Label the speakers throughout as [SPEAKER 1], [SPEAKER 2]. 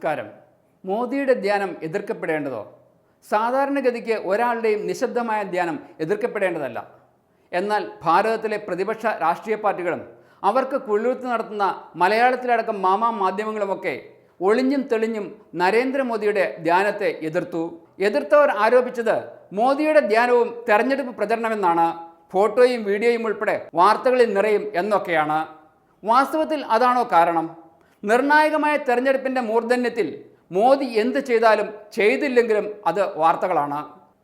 [SPEAKER 1] നമസ്കാരം. മോദിയുടെ ധ്യാനം എതിർക്കപ്പെടേണ്ടതോ? സാധാരണഗതിക്ക് ഒരാളുടെയും നിശബ്ദമായ ധ്യാനം എതിർക്കപ്പെടേണ്ടതല്ല. എന്നാൽ ഭാരതത്തിലെ പ്രതിപക്ഷ രാഷ്ട്രീയ പാർട്ടികളും അവർക്ക് കുഴിലൂത്ത് നടത്തുന്ന മലയാളത്തിലടക്കം മാധ്യമങ്ങളുമൊക്കെ ഒളിഞ്ഞും തെളിഞ്ഞും നരേന്ദ്രമോദിയുടെ ധ്യാനത്തെ എതിർത്തവർ ആരോപിച്ചത് മോദിയുടെ ധ്യാനവും തെരഞ്ഞെടുപ്പ് പ്രചരണമെന്നാണ്. ഫോട്ടോയും വീഡിയോയും ഉൾപ്പെടെ വാർത്തകളിൽ നിറയും എന്നൊക്കെയാണ്. വാസ്തവത്തിൽ അതാണോ കാരണം? നിർണായകമായ തെരഞ്ഞെടുപ്പിൻ്റെ മൂർധന്യത്തിൽ മോദി എന്ത് ചെയ്താലും ചെയ്തില്ലെങ്കിലും അത് വാർത്തകളാണ്.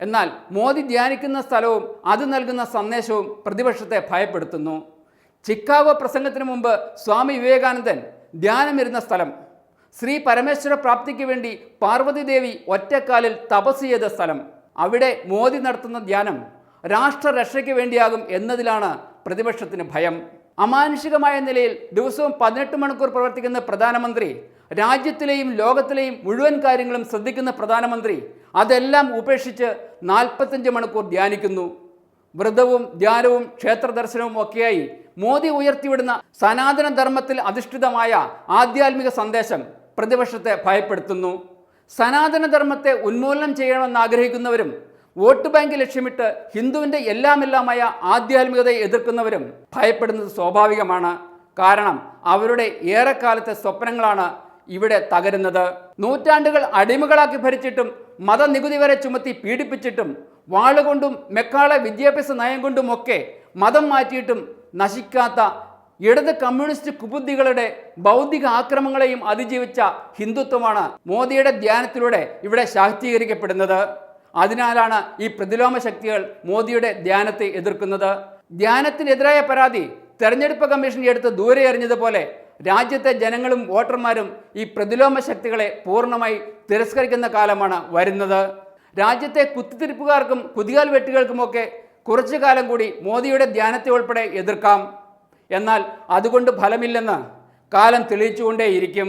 [SPEAKER 1] എന്നാൽ മോദി ധ്യാനിക്കുന്ന സ്ഥലവും അത് നൽകുന്ന സന്ദേശവും പ്രതിപക്ഷത്തെ ഭയപ്പെടുത്തുന്നു. ചിക്കാഗോ പ്രസംഗത്തിന് മുമ്പ് സ്വാമി വിവേകാനന്ദൻ ധ്യാനമിരുന്ന സ്ഥലം, ശ്രീ പരമേശ്വര പ്രാപ്തിക്ക് വേണ്ടി പാർവതി ദേവി ഒറ്റക്കാലിൽ തപസ് ചെയ്ത സ്ഥലം, അവിടെ മോദി നടത്തുന്ന ധ്യാനം രാഷ്ട്രരക്ഷയ്ക്ക് വേണ്ടിയാകും എന്നതിലാണ് പ്രതിപക്ഷത്തിന് ഭയം. അമാനുഷികമായ നിലയിൽ ദിവസവും 18 മണിക്കൂർ പ്രവർത്തിക്കുന്ന പ്രധാനമന്ത്രി, രാജ്യത്തിലെയും ലോകത്തിലെയും മുഴുവൻ കാര്യങ്ങളും ശ്രദ്ധിക്കുന്ന പ്രധാനമന്ത്രി അതെല്ലാം ഉപേക്ഷിച്ച് 45 മണിക്കൂർ ധ്യാനിക്കുന്നു. വ്രതവും ധ്യാനവും ക്ഷേത്ര ദർശനവും ഒക്കെയായി മോദി ഉയർത്തിവിടുന്ന സനാതന ധർമ്മത്തിൽ അധിഷ്ഠിതമായ ആധ്യാത്മിക സന്ദേശം പ്രതിപക്ഷത്തെ ഭയപ്പെടുത്തുന്നു. സനാതന ധർമ്മത്തെ ഉന്മൂലനം ചെയ്യണമെന്ന് ആഗ്രഹിക്കുന്നവരും വോട്ട് ബാങ്ക് ലക്ഷ്യമിട്ട് ഹിന്ദുവിൻ്റെ എല്ലാമായ ആധ്യാത്മികതയെ എതിർക്കുന്നവരും ഭയപ്പെടുന്നത് സ്വാഭാവികമാണ്. കാരണം അവരുടെ ഏറെക്കാലത്തെ സ്വപ്നങ്ങളാണ് ഇവിടെ തകരുന്നത്. നൂറ്റാണ്ടുകൾ അടിമകളാക്കി ഭരിച്ചിട്ടും മതനികുതി വരെ ചുമത്തി പീഡിപ്പിച്ചിട്ടും വാളുകൊണ്ടും മെക്കാളെ വിദ്യാഭ്യാസ നയം കൊണ്ടുമൊക്കെ മതം മാറ്റിയിട്ടും നശിക്കാത്ത ഇടത് കമ്മ്യൂണിസ്റ്റ് കുബുദ്ധികളുടെ ബൗദ്ധിക ആക്രമങ്ങളെയും അതിജീവിച്ച ഹിന്ദുത്വമാണ് മോദിയുടെ ധ്യാനത്തിലൂടെ ഇവിടെ ശാക്തീകരിക്കപ്പെടുന്നത്. അതിനാലാണ് ഈ പ്രതിലോമ ശക്തികൾ മോദിയുടെ ധ്യാനത്തെ എതിർക്കുന്നത്. ധ്യാനത്തിനെതിരായ പരാതി തെരഞ്ഞെടുപ്പ് കമ്മീഷൻ എടുത്ത് ദൂരെ എറിഞ്ഞതുപോലെ രാജ്യത്തെ ജനങ്ങളും വോട്ടർമാരും ഈ പ്രതിലോമ ശക്തികളെ പൂർണ്ണമായി തിരസ്കരിക്കുന്ന കാലമാണ് വരുന്നത്. രാജ്യത്തെ കുത്തിത്തിരിപ്പുകാർക്കും കുതികാൽ വെട്ടുകൾക്കുമൊക്കെ കുറച്ചു കാലം കൂടി മോദിയുടെ ധ്യാനത്തെ ഉൾപ്പെടെ എതിർക്കാം. എന്നാൽ അതുകൊണ്ട് ഫലമില്ലെന്ന് കാലം തെളിയിച്ചുകൊണ്ടേയിരിക്കും.